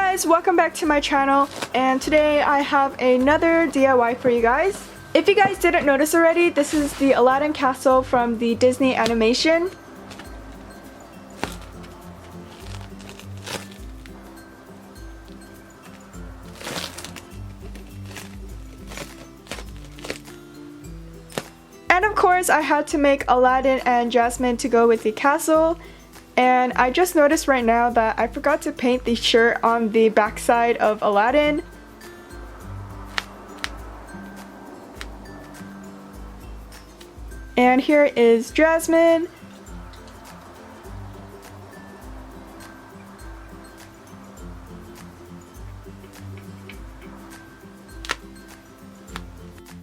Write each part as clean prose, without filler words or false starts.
guys, welcome back to my channel, and today I have another DIY for you guys. If you guys didn't notice already, this is the Aladdin castle from the Disney animation. And of course, I had to make Aladdin and Jasmine to go with the castle. And I just noticed right now that I forgot to paint the shirt on the backside of Aladdin. And here is Jasmine.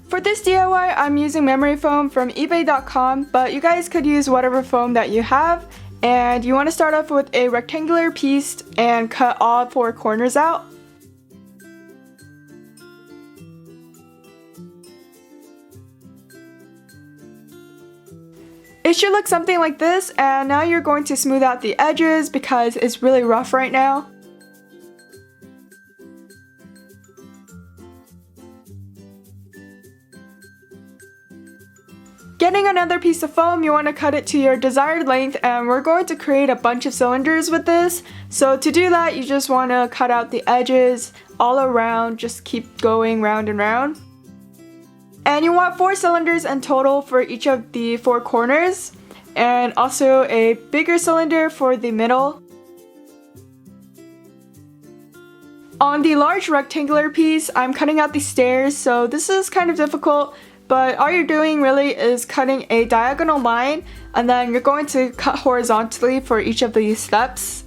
For this DIY, I'm using memory foam from ebay.com, but you guys could use whatever foam that you have. And you want to start off with a rectangular piece and cut all 4 corners out. It should look something like this, and now you're going to smooth out the edges because it's really rough right now. Getting another piece of foam, you want to cut it to your desired length, and we're going to create a bunch of cylinders with this. So to do that, you just want to cut out the edges all around, just keep going round and round. And you want 4 cylinders in total for each of the 4 corners, and also a bigger cylinder for the middle. On the large rectangular piece, I'm cutting out the stairs, so this is kind of difficult. But all you're doing really is cutting a diagonal line, and then you're going to cut horizontally for each of these steps.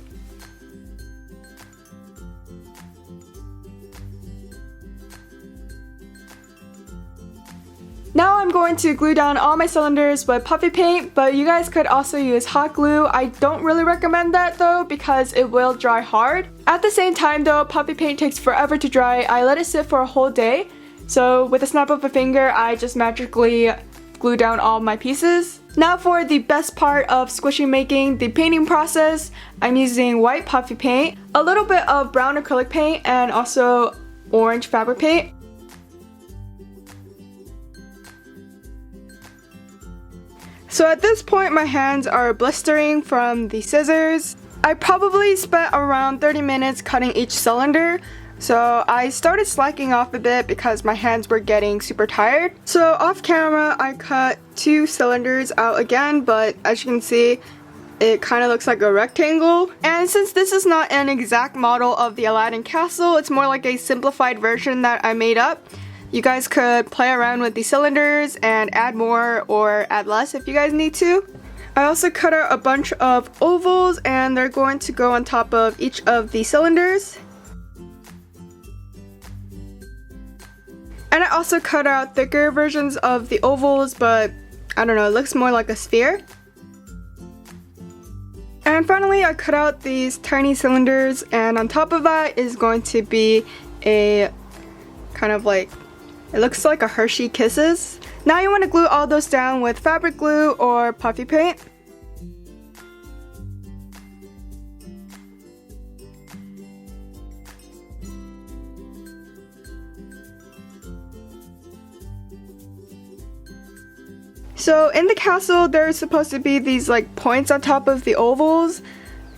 Now I'm going to glue down all my cylinders with puffy paint, but you guys could also use hot glue. I don't really recommend that though because it will dry hard. At the same time though, puffy paint takes forever to dry. I let it sit for a whole day. So with a snap of a finger, I just magically glue down all my pieces. Now for the best part of squishy making, the painting process. I'm using white puffy paint, a little bit of brown acrylic paint, and also orange fabric paint. So at this point, my hands are blistering from the scissors. I probably spent around 30 minutes cutting each cylinder. So I started slacking off a bit because my hands were getting super tired. So off camera, I cut 2 cylinders out again, but as you can see, it kind of looks like a rectangle. And since this is not an exact model of the Aladdin castle, it's more like a simplified version that I made up. You guys could play around with the cylinders and add more or add less if you guys need to. I also cut out a bunch of ovals, and they're going to go on top of each of the cylinders. And I also cut out thicker versions of the ovals, but I don't know, it looks more like a sphere. And finally, I cut out these tiny cylinders, and on top of that is going to be a kind of like, it looks like a Hershey Kisses. Now you want to glue all those down with fabric glue or puffy paint. So in the castle, there's supposed to be these like points on top of the ovals,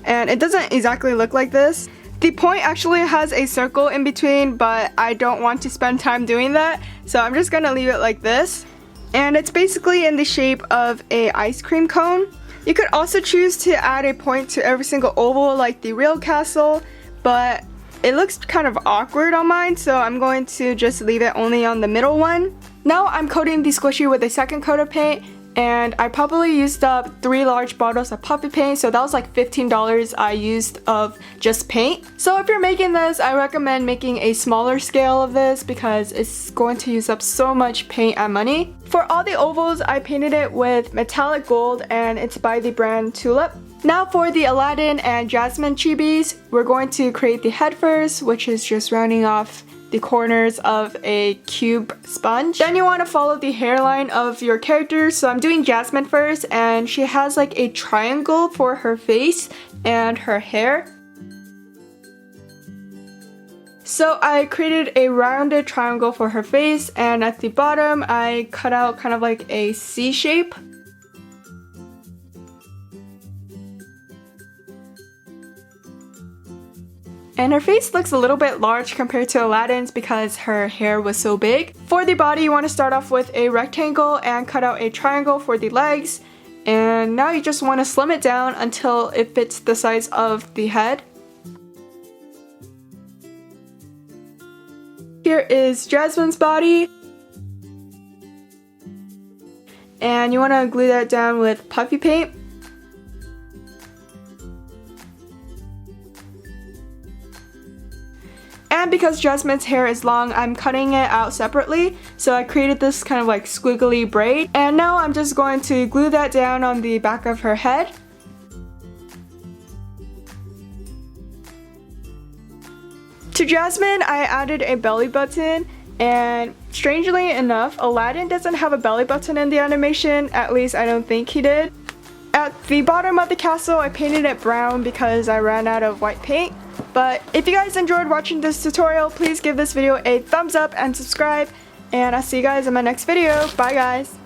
and it doesn't exactly look like this. The point actually has a circle in between, but I don't want to spend time doing that, so I'm just gonna leave it like this. And it's basically in the shape of a ice cream cone. You could also choose to add a point to every single oval like the real castle, but it looks kind of awkward on mine, so I'm going to just leave it only on the middle one. Now I'm coating the squishy with a second coat of paint, and I probably used up 3 large bottles of puffy paint, so that was like $15 I used of just paint. So if you're making this, I recommend making a smaller scale of this because it's going to use up so much paint and money. For all the ovals, I painted it with metallic gold, and it's by the brand Tulip. Now for the Aladdin and Jasmine chibis, we're going to create the head first, which is just rounding off the corners of a cube sponge. Then you want to follow the hairline of your character. So I'm doing Jasmine first, and she has like a triangle for her face and her hair. So I created a rounded triangle for her face, and at the bottom I cut out kind of like a C shape. And her face looks a little bit large compared to Aladdin's because her hair was so big. For the body, you want to start off with a rectangle and cut out a triangle for the legs. And now you just want to slim it down until it fits the size of the head. Here is Jasmine's body. And you want to glue that down with puffy paint. And because Jasmine's hair is long, I'm cutting it out separately. So I created this kind of like squiggly braid. And now I'm just going to glue that down on the back of her head. To Jasmine, I added a belly button. And strangely enough, Aladdin doesn't have a belly button in the animation. At least I don't think he did. At the bottom of the castle, I painted it brown because I ran out of white paint. But if you guys enjoyed watching this tutorial, please give this video a thumbs up and subscribe. And I'll see you guys in my next video. Bye guys!